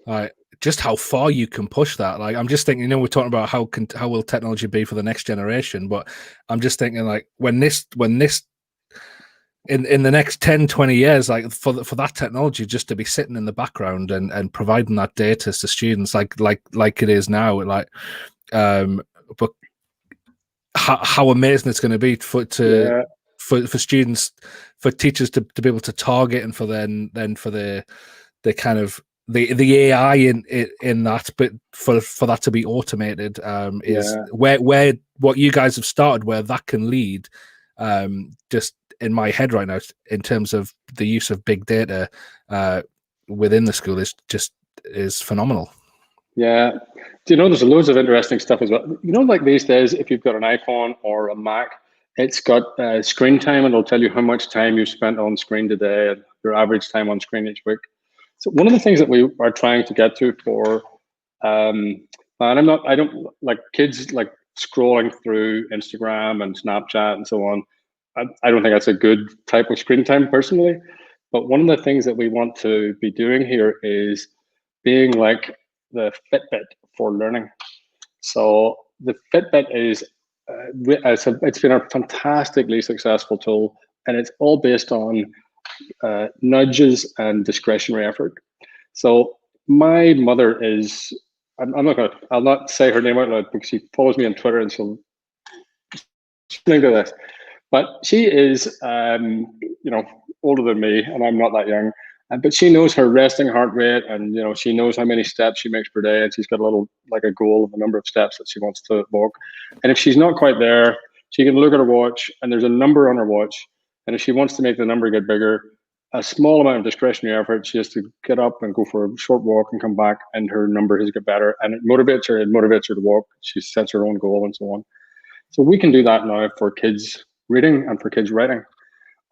like just how far you can push that. Like I'm just thinking, we're talking about how will technology be for the next generation, but I'm just thinking like when this in the next 10, 20 years, like for that technology just to be sitting in the background and providing that data to students like it is now, like but how amazing it's going to be for students, for teachers to be able to target, and for then for the kind of the AI in that, but for that to be automated is where what you guys have started, where that can lead, just in my head right now in terms of the use of big data within the school is phenomenal. Yeah. There's loads of interesting stuff as well. Like these days, if you've got an iPhone or a Mac, it's got screen time, and it'll tell you how much time you've spent on screen today and your average time on screen each week. So one of the things that we are trying to get to for, and I don't like kids like scrolling through Instagram and Snapchat and so on. I don't think that's a good type of screen time personally. But one of the things that we want to be doing here is being like the Fitbit for learning. So the Fitbit is it's been a fantastically successful tool, and it's all based on nudges and discretionary effort. So my mother is, I'll not say her name out loud because she follows me on Twitter and she'll link to this, but she is older than me, and I'm not that young. But she knows her resting heart rate, and she knows how many steps she makes per day, and she's got a little, like a goal of the number of steps that she wants to walk. And if she's not quite there, she can look at her watch, and there's a number on her watch. And if she wants to make the number get bigger, a small amount of discretionary effort, she has to get up and go for a short walk and come back, and her number has got better, and it motivates her to walk. She sets her own goal and so on. So we can do that now for kids reading and for kids writing.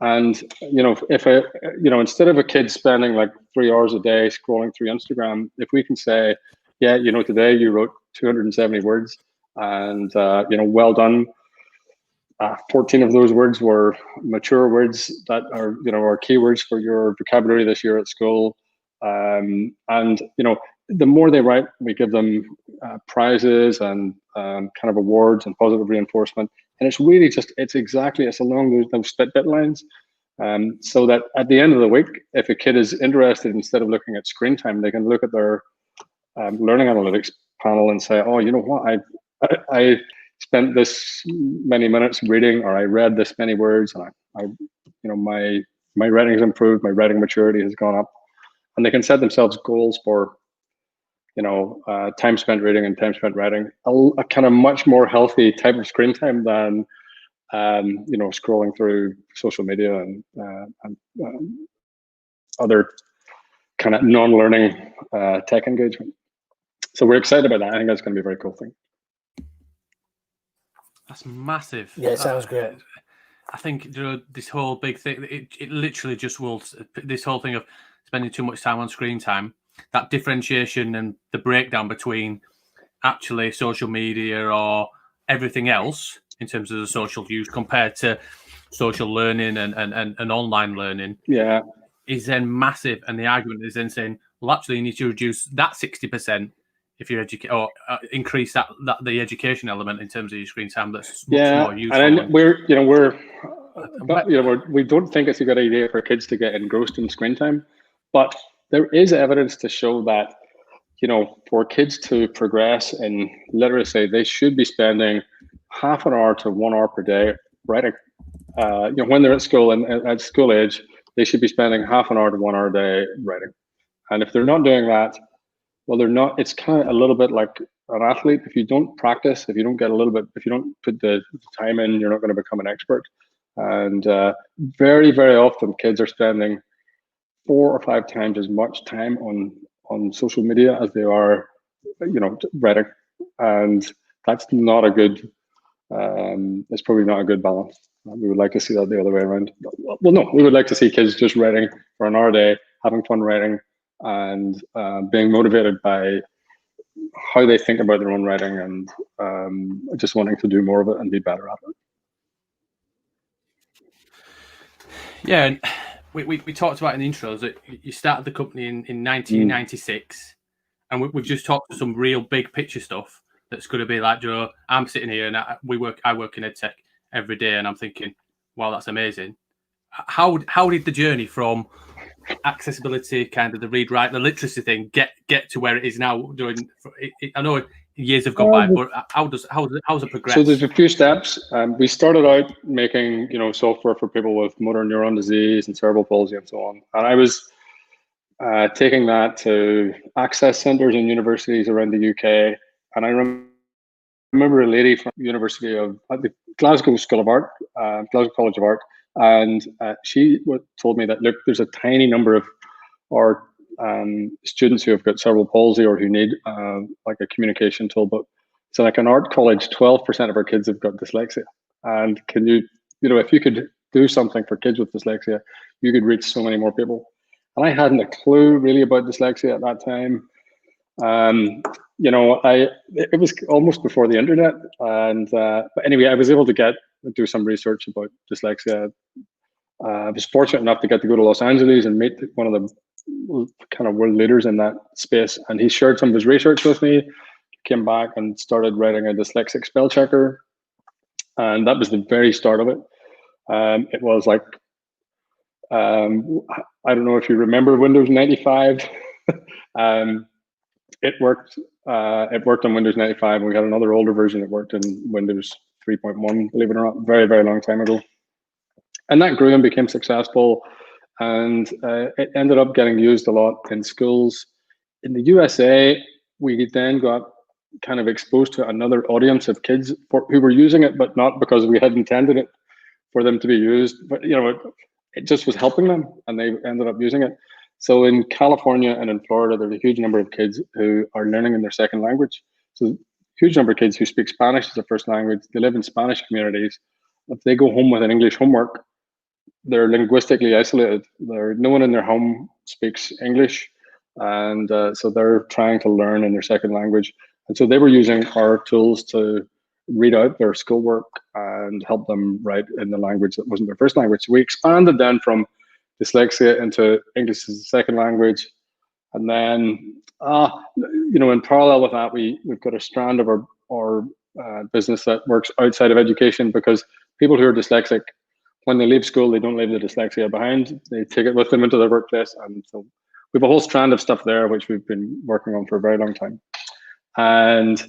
And if instead of a kid spending like 3 hours a day scrolling through Instagram, if we can say, yeah, today you wrote 270 words, and well done. 14 of those words were mature words that are are keywords for your vocabulary this year at school. And the more they write, we give them prizes and kind of awards and positive reinforcement. And it's really it's along those Fitbit lines. So that at the end of the week, if a kid is interested, instead of looking at screen time, they can look at their learning analytics panel and say, oh, you know what, I spent this many minutes reading, or I read this many words, and my writing has improved, my writing maturity has gone up. And they can set themselves goals for time spent reading and time spent writing, a kind of much more healthy type of screen time than you know, scrolling through social media and other kind of non-learning tech engagement. So we're excited about that. I think that's going to be a very cool thing. That's massive. Yeah, it sounds great. I think, you know, this whole big thing, it literally just will, this whole thing of spending too much time on screen time, that differentiation and the breakdown between actually social media or everything else in terms of the social use compared to social learning and online learning, yeah, is then massive. And the argument is then saying, well, actually, you need to reduce that 60% if you educate or increase that the education element in terms of your screen time. That's much more useful. And we don't think it's a good idea for kids to get engrossed in screen time, but there is evidence to show that, you know, for kids to progress in literacy, they should be spending half an hour to 1 hour per day writing. You know, when they're at school and at school age, they should be spending half an hour to 1 hour a day writing. And if they're not doing that, well, they're not. It's kind of a little bit like an athlete. If you don't practice, if you don't get a little bit, if you don't put the time in, you're not going to become an expert. And very, very often, kids are spending 4 or 5 times as much time on social media as they are, you know, writing. And that's not a good. It's probably not a good balance. We would like to see that the other way around. Well, no, we would like to see kids just writing for an hour a day, having fun writing, and being motivated by how they think about their own writing, and just wanting to do more of it and be better at it. Yeah, and we talked about in the intros that you started the company in 1996, and we've just talked to some real big picture stuff that's going to be like, Joe, I'm sitting here and I work in EdTech every day, and I'm thinking, wow, that's amazing. How did the journey from accessibility, kind of the read, write, the literacy thing, get to where it is now? I know years have gone by, but how's it progressed? So there's a few steps. We started out making, you know, software for people with motor neuron disease and cerebral palsy and so on. And I was taking that to access centres and universities around the UK. And I remember a lady from University of the Glasgow School of Art, Glasgow College of Art, and she told me that, look, there's a tiny number of our students who have got cerebral palsy or who need like a communication tool. But so like an art college, 12% of our kids have got dyslexia. And can you know, if you could do something for kids with dyslexia, you could reach so many more people. And I hadn't a clue really about dyslexia at that time. You know, it was almost before the internet, and but anyway, I was able to do some research about dyslexia. I was fortunate enough to get to go to Los Angeles and meet one of the kind of world leaders in that space, and he shared some of his research with me. Came back and started writing a dyslexic spell checker, and that was the very start of it. It was like, I don't know if you remember Windows 95. It worked on Windows 95, and we had another older version that worked in Windows 3.1, believe it or not, very, very long time ago. And that grew and became successful, and it ended up getting used a lot in schools. In the USA, we then got kind of exposed to another audience of kids who were using it, but not because we had intended it for them to be used, but you know, it just was helping them, and they ended up using it. So in California and in Florida, there's a huge number of kids who are learning in their second language. So huge number of kids who speak Spanish as a first language. They live in Spanish communities. If they go home with an English homework, they're linguistically isolated. No one in their home speaks English, and so they're trying to learn in their second language. And so they were using our tools to read out their schoolwork and help them write in the language that wasn't their first language. So we expanded then from dyslexia into English as a second language. And then, you know, in parallel with that, we've got a strand of our business that works outside of education, because people who are dyslexic, when they leave school, they don't leave the dyslexia behind. They take it with them into their workplace. And so we have a whole strand of stuff there, which we've been working on for a very long time. And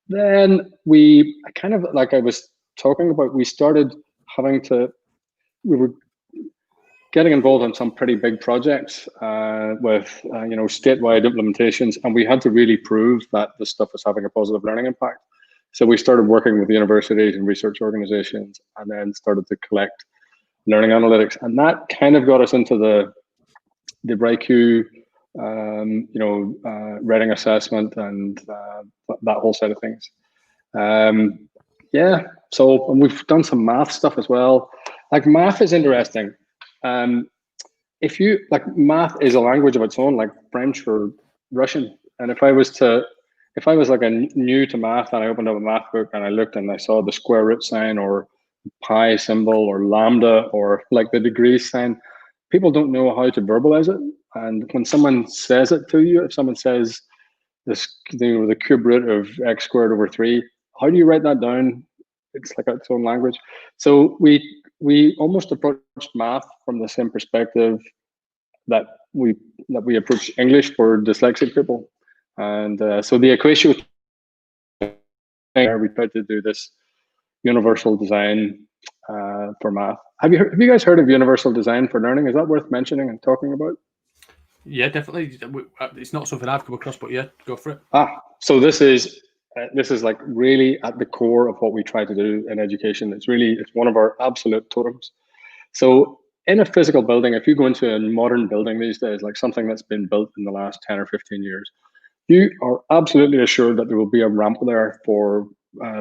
then we kind of, like I was talking about, we started we were getting involved in some pretty big projects with you know, statewide implementations, and we had to really prove that this stuff was having a positive learning impact. So we started working with universities and research organizations, and then started to collect learning analytics, and that kind of got us into the BRIQ, rating assessment, and that whole side of things. Yeah, so and we've done some math stuff as well. Like, math is interesting. If you like, math is a language of its own, like French or Russian. And if I was like a new to math, and I opened up a math book and I looked and I saw the square root sign or pi symbol or lambda or like the degree sign, people don't know how to verbalize it. And when someone says it to you, if someone says this, the cube root of x squared over 3, how do you write that down? It's like its own language. So we almost approached math from the same perspective that we approach English for dyslexic people. And so the equation, we tried to do this universal design for math. Have you guys heard of universal design for learning? Is that worth mentioning and talking about? Yeah, definitely. It's not something I've come across, but yeah, go for it. So this is like really at the core of what we try to do in education. It's one of our absolute totems. So in a physical building, if you go into a modern building these days, like something that's been built in the last 10 or 15 years, you are absolutely assured that there will be a ramp there for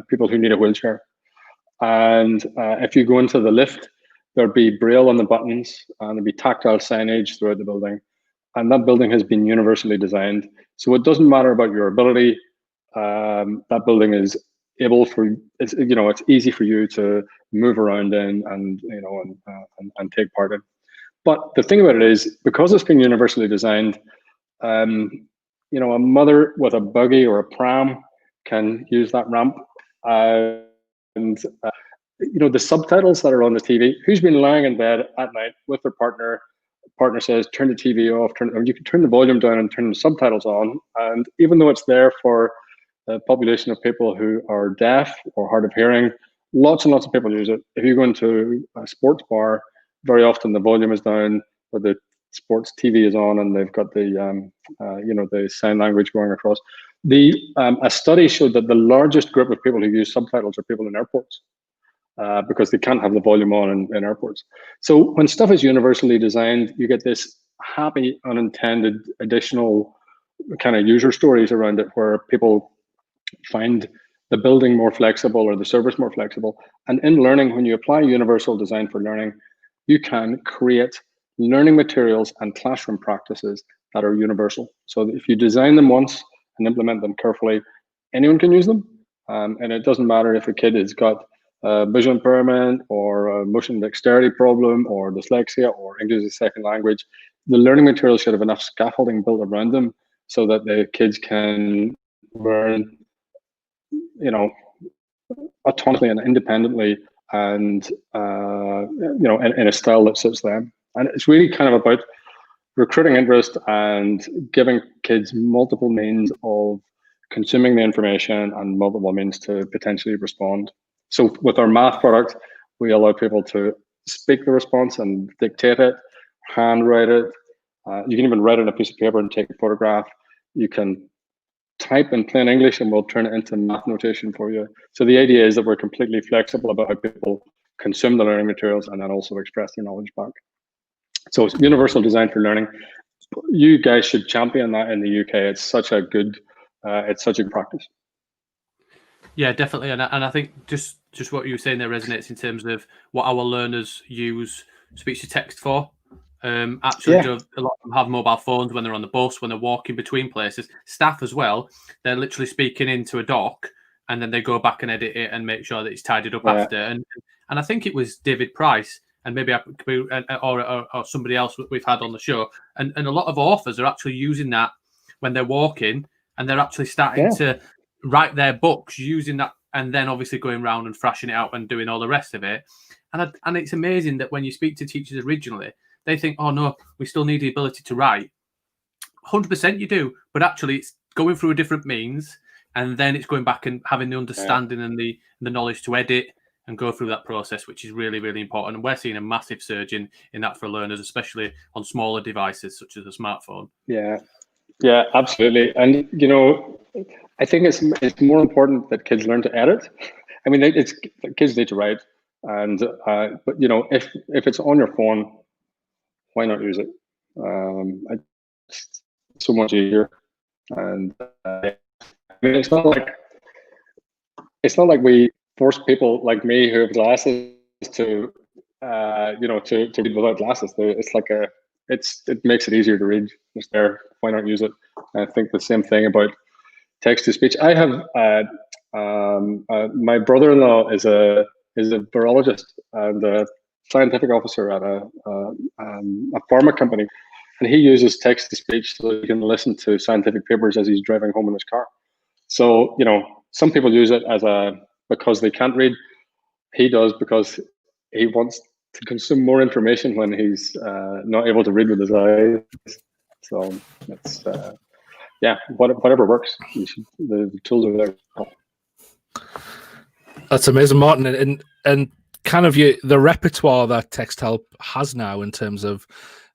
people who need a wheelchair. And if you go into the lift, there'll be braille on the buttons, and there'll be tactile signage throughout the building. And that building has been universally designed. So it doesn't matter about your ability. That building is able for, it's easy for you to move around in and take part in. But the thing about it is, because it's been universally designed, a mother with a buggy or a pram can use that ramp. The subtitles that are on the TV, who's been lying in bed at night with their partner says, turn the TV off, you can turn the volume down and turn the subtitles on. And even though it's there for a population of people who are deaf or hard of hearing, lots and lots of people use it. If you go into a sports bar, very often the volume is down, but the sports TV is on, and they've got the the sign language going across. A study showed that the largest group of people who use subtitles are people in airports, because they can't have the volume on in airports. So when stuff is universally designed, you get this happy, unintended, additional kind of user stories around it, where people find the building more flexible or the service more flexible. And in learning, when you apply universal design for learning, you can create learning materials and classroom practices that are universal. So if you design them once and implement them carefully, anyone can use them. And it doesn't matter if a kid has got visual impairment or a motion dexterity problem or dyslexia or English as a second language. The learning materials should have enough scaffolding built around them so that the kids can learn, autonomously and independently, and in a style that suits them. And it's really kind of about recruiting interest and giving kids multiple means of consuming the information and multiple means to potentially respond. So with our math product, we allow people to speak the response and dictate it, handwrite it. You can even write it on a piece of paper and take a photograph. You can type in plain English and we'll turn it into math notation for you. So the idea is that we're completely flexible about how people consume the learning materials and then also express their knowledge back. So it's universal design for learning. You guys should champion that in the UK. It's such a good practice. Yeah, definitely. And I think just what you were saying there resonates in terms of what our learners use speech to text for. Actually, a lot of them have mobile phones when they're on the bus, when they're walking between places. Staff as well, they're literally speaking into a doc, and then they go back and edit it and make sure that it's tidied up after. And I think it was David Price, and maybe or somebody else we've had on the show, and a lot of authors are actually using that when they're walking, and they're actually starting to write their books using that, and then obviously going around and thrashing it out and doing all the rest of it. And it's amazing that when you speak to teachers originally, they think, oh no, we still need the ability to write. 100% you do, but actually it's going through a different means, and then it's going back and having the understanding and the knowledge to edit and go through that process, which is really, really important. And we're seeing a massive surge in that for learners, especially on smaller devices such as a smartphone. Yeah. Yeah, absolutely. And you know, I think it's more important that kids learn to edit. I mean, it's kids need to write, and but you know, if it's on your phone, why not use it? It's so much easier. And I mean, it's not like we force people like me who have glasses to you know, to read without glasses. It's like it makes it easier to read. It's there. Why not use it? I think the same thing about text to speech. I have my brother-in-law is a virologist and a scientific officer at a pharma company, and he uses text to speech so he can listen to scientific papers as he's driving home in his car. So you know, some people use it as because they can't read. He does because he wants to consume more information when he's not able to read with his eyes. So it's yeah, whatever works. The tools are there. That's amazing, Martin, and kind of the repertoire that Texthelp has now in terms of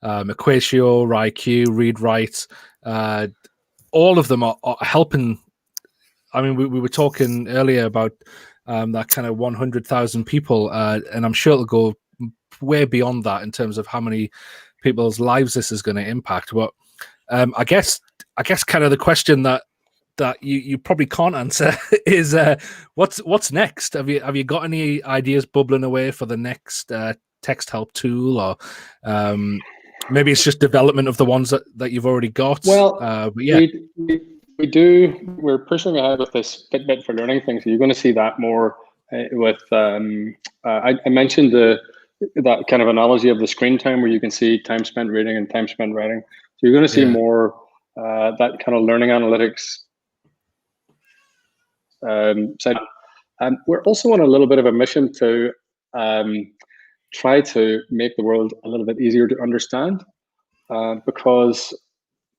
Equatio, IQ, Read Write, all of them are helping. I mean, we were talking earlier about that kind of 100,000 people, and I'm sure it'll go way beyond that in terms of how many people's lives this is going to impact. But I guess kind of the question that you probably can't answer is what's next? Have you got any ideas bubbling away for the next Texthelp tool, or maybe it's just development of the ones that you've already got? Well, but yeah. We do. We're pushing ahead with this Fitbit for Learning thing, so you're going to see that more with. I mentioned that kind of analogy of the screen time, where you can see time spent reading and time spent writing. So you're going to see more that kind of learning analytics side. We're also on a little bit of a mission to try to make the world a little bit easier to understand, because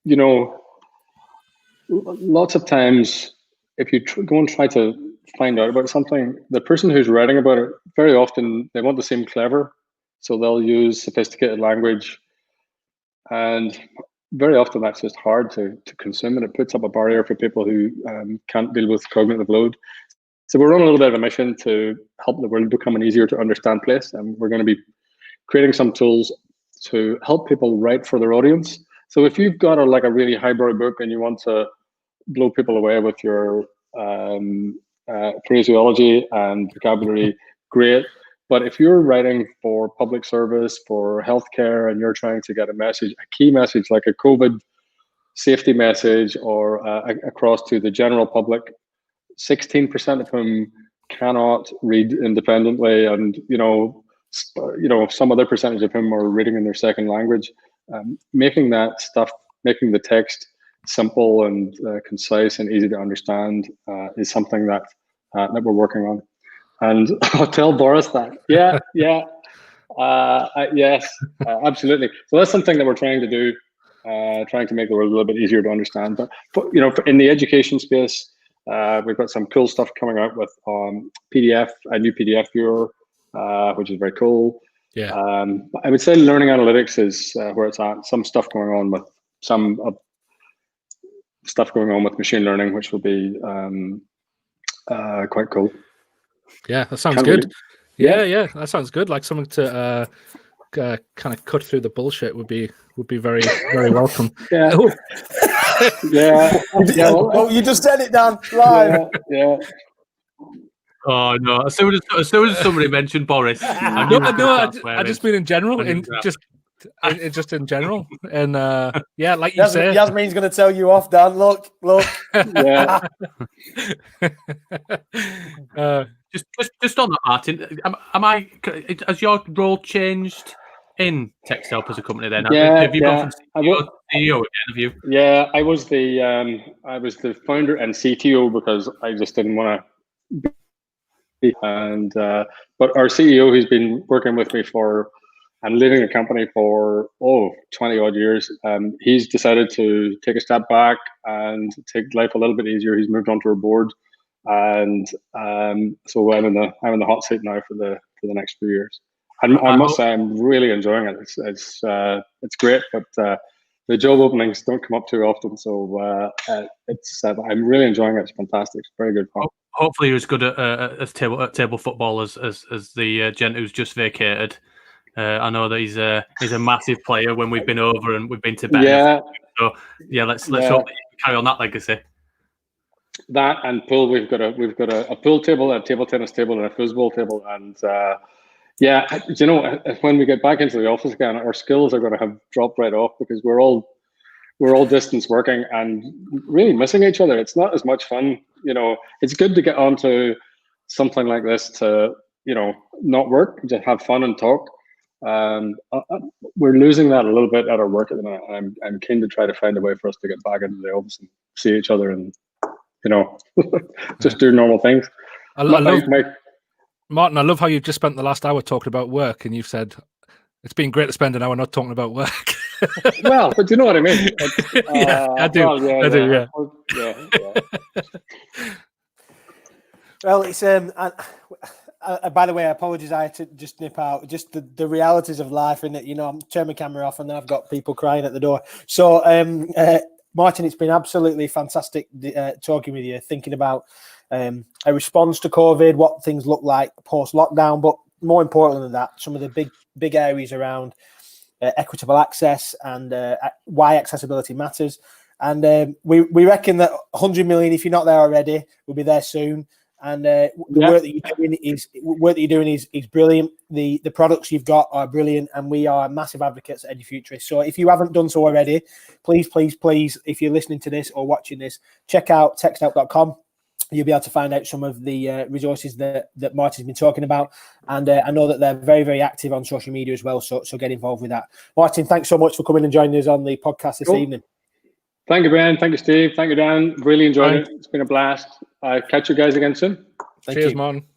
you know, lots of times, if you go and try to find out about something, the person who's writing about it, very often they want to seem clever, so they'll use sophisticated language, and very often that's just hard to consume, and it puts up a barrier for people who can't deal with cognitive load. So we're on a little bit of a mission to help the world become an easier to understand place, and we're going to be creating some tools to help people write for their audience. So if you've got a really highbrow book and you want to blow people away with your phraseology and vocabulary, great. But if you're writing for public service, for healthcare, and you're trying to get a message, a key message like a COVID safety message, or across to the general public, 16% of whom cannot read independently, and you know, some other percentage of whom are reading in their second language. Making the text simple and concise and easy to understand is something that we're working on. And I'll tell Boris that. Yeah, yes, absolutely. So that's something that we're trying to do, trying to make the world a little bit easier to understand. But you know, in the education space, we've got some cool stuff coming out with PDF, a new PDF viewer, which is very cool. Yeah. I would say learning analytics is where it's at. Some stuff going on with machine learning, which will be quite cool. Yeah, that sounds good. Yeah, that sounds good. Like something to kind of cut through the bullshit would be very, very welcome. Yeah. Oh. Yeah. Well, you just said it, Dan, live. Yeah. Oh no! As soon as somebody mentioned Boris, I just mean in general, just in general, and yeah, like you say, Yasmin's going to tell you off, Dan. Look. Yeah. Just on that, Martin, has your role changed in Texthelp as a company? Then have you gone from CEO to CEO again? Have you? Yeah, I was the founder and CTO because I just didn't want to. And but our CEO, who's been working with me and leading the company for 20 odd years, he's decided to take a step back and take life a little bit easier. He's moved onto our board, and so I'm in the hot seat now for the next few years. And I must say I'm really enjoying it. It's great, but the job openings don't come up too often. So it's I'm really enjoying it. It's fantastic. It's very good fun. Hopefully, you're as good at table football as the gent who's just vacated. I know that he's a massive player when we've been over and we've been to bed. Yeah. So yeah, let's hope that you can carry on that legacy. That and pool, we've got a pool table, a table tennis table, and a foosball table, and when we get back into the office again, our skills are going to have dropped right off because we're all distance working and really missing each other. It's not as much fun, It's good to get onto something like this to not work, just have fun and talk. We're losing that a little bit at our work at the minute. I'm keen to try to find a way for us to get back into the office and see each other and just do normal things. Martin, I love how you've just spent the last hour talking about work, and you've said it's been great to spend an hour not talking about work. Well, but you know what I mean. I do. I do. Well, it's by the way, I apologize. I had to just nip out. Just the realities of life, and I'm turning my camera off, and then I've got people crying at the door. So, Martin, it's been absolutely fantastic talking with you, thinking about a response to COVID, what things look like post-lockdown, but more important than that, some of the big areas around equitable access and why accessibility matters. And we reckon that 100 million, if you're not there already, will be there soon. And the work that you're doing is brilliant. The products you've got are brilliant, and we are massive advocates at Edufuturists. So if you haven't done so already, please, if you're listening to this or watching this, check out texthelp.com. You'll be able to find out some of the resources that Martin's been talking about. And I know that they're very, very active on social media as well. So get involved with that. Martin, thanks so much for coming and joining us on the podcast this evening. Thank you, Ben. Thank you, Steve. Thank you, Dan. Really enjoyed it. It's been a blast. Catch you guys again soon. Cheers, Martin.